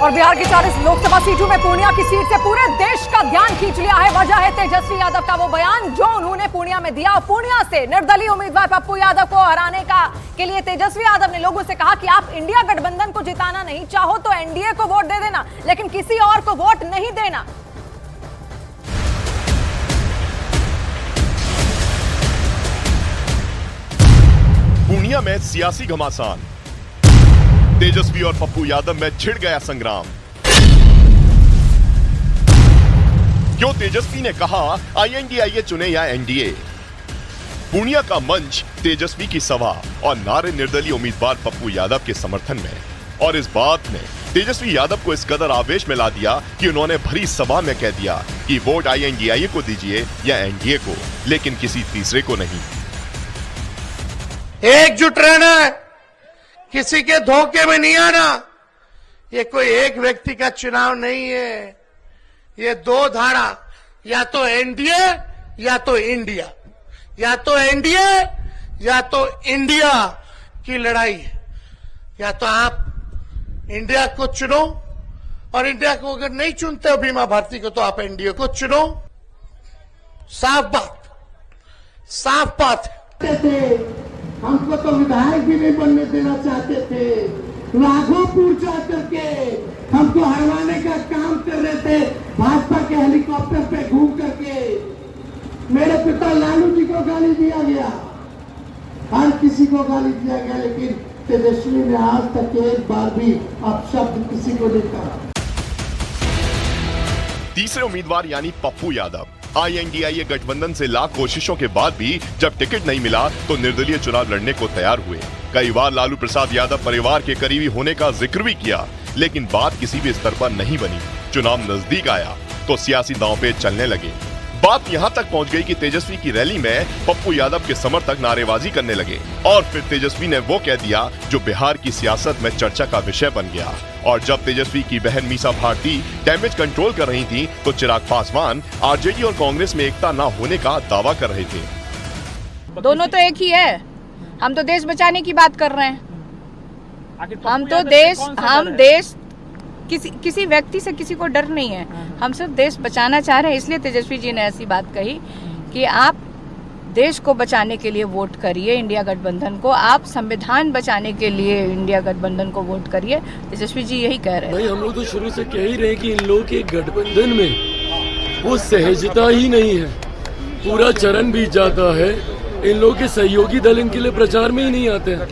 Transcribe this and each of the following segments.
और बिहार की 40 लोकसभा सीटों में पूर्णिया की सीट से पूरे देश का ध्यान खींच लिया है। वजह है तेजस्वी यादव का वो बयान जो उन्होंने पूर्णिया में दिया। पूर्णिया से निर्दलीय उम्मीदवार पप्पू यादव को हराने के लिए तेजस्वी यादव ने लोगों से कहा कि आप इंडिया गठबंधन को जिताना नहीं चाहो तो एनडीए को वोट दे देना, लेकिन किसी और को वोट नहीं देना। पूर्णिया में सियासी घमासान, तेजस्वी और पप्पू यादव में छिड़ गया संग्राम। क्यों तेजस्वी ने कहा आईएनडीआईए चुने या एनडीए। पूर्णिया का मंच तेजस्वी की सभा और नारे निर्दलीय उम्मीदवार पप्पू यादव के समर्थन में, और इस बात ने तेजस्वी यादव को इस कदर आवेश में ला दिया कि उन्होंने भरी सभा में कह दिया कि वोट आईएनडीआईए को दीजिए या एनडीए को, लेकिन किसी तीसरे को नहीं। एकजुट रहना है, किसी के धोखे में नहीं आना। ये कोई एक व्यक्ति का चुनाव नहीं है, ये दो धारा, या तो एनडीए या तो इंडिया, या तो एनडीए या तो इंडिया की लड़ाई है। या तो आप इंडिया को चुनो, और इंडिया को अगर नहीं चुनते हो बीमा भारती को, तो आप एनडीए को चुनो। साफ बात है। हमको तो विधायक भी नहीं बनने देना चाहते थे, राघोपुर जा करके हमको हरवाने का काम कर रहे थे, भाजपा के हेलीकॉप्टर पे घूम करके। मेरे पिता लालू जी को गाली दिया गया, हर किसी को गाली दिया गया, लेकिन तेजस्वी ने आज तक एक बार भी अपशब्द किसी को नहीं कहा। तीसरे उम्मीदवार यानी पप्पू यादव आईएनडीआईए गठबंधन से लाख कोशिशों के बाद भी जब टिकट नहीं मिला तो निर्दलीय चुनाव लड़ने को तैयार हुए। कई बार लालू प्रसाद यादव परिवार के करीबी होने का जिक्र भी किया, लेकिन बात किसी भी स्तर पर नहीं बनी। चुनाव नजदीक आया तो सियासी दांवपेच चलने लगे। बात यहां तक पहुंच गई कि तेजस्वी की रैली में पप्पू यादव के समर्थक नारेबाजी करने लगे, और फिर तेजस्वी ने वो कह दिया जो बिहार की सियासत में चर्चा का विषय बन गया। और जब तेजस्वी की बहन मीसा भारती डैमेज कंट्रोल कर रही थी तो चिराग पासवान आरजेडी और कांग्रेस में एकता न होने का दावा कर रहे थे। दोनों तो एक ही है, हम तो देश बचाने की बात कर रहे हैं। हम देश किसी व्यक्ति से किसी को डर नहीं है, हम सिर्फ देश बचाना चाह रहे हैं। इसलिए तेजस्वी जी ने ऐसी बात कही कि आप देश को बचाने के लिए वोट करिए इंडिया गठबंधन को, आप संविधान बचाने के लिए इंडिया गठबंधन को वोट करिए। तेजस्वी जी यही कह रहे हैं। हम लोग तो शुरू से कह ही रहे हैं कि इन लोगों के गठबंधन में वो सहजता ही नहीं है, पूरा चरण बीत जाता है। इन लोगों के सहयोगी दल इनके लिए प्रचार में ही नहीं आते हैं।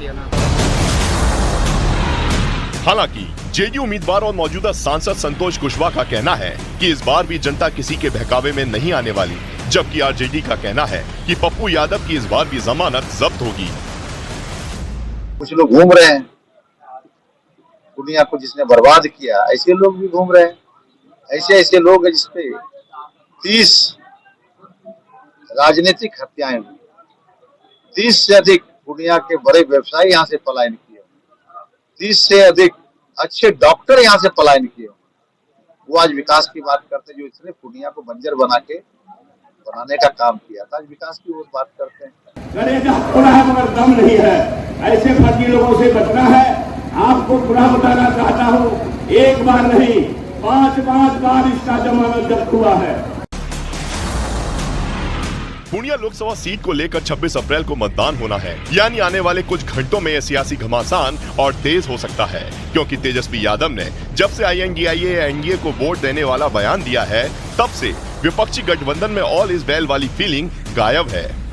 हालांकि जेडीयू उम्मीदवार और मौजूदा सांसद संतोष कुशवाहा का कहना है कि इस बार भी जनता किसी के बहकावे में नहीं आने वाली, जबकि आरजेडी का कहना है कि पप्पू यादव की इस बार भी जमानत जब्त होगी। कुछ लोग घूम रहे हैं, दुनिया को जिसने बर्बाद किया ऐसे लोग भी घूम रहे हैं। ऐसे लोग हैं जिसपे 30 राजनीतिक हत्याएं हुई, 30 से अधिक दुनिया के बड़े व्यवसायी यहाँ से पलायन किए, 30 से अधिक अच्छे डॉक्टर यहाँ से पलायन किए। वो आज विकास की बात करते हैं, जो इसने पूर्णिया को बंजर बनाने का काम किया था, आज विकास की वो बात करते हैं। कलेजा थोड़ा है मगर दम नहीं है, ऐसे फर्जी लोगों से बचना है। आपको पूरा बताना चाहता हूँ, एक बार नहीं 5 बार इसका जमानत जब्त हुआ है। पूर्णिया लोकसभा सीट को लेकर 26 अप्रैल को मतदान होना है, यानी आने वाले कुछ घंटों में यह सियासी घमासान और तेज हो सकता है, क्योंकि तेजस्वी यादव ने जब से आईएनडीआईए या एनडीए को वोट देने वाला बयान दिया है, तब से विपक्षी गठबंधन में ऑल इज वेल वाली फीलिंग गायब है।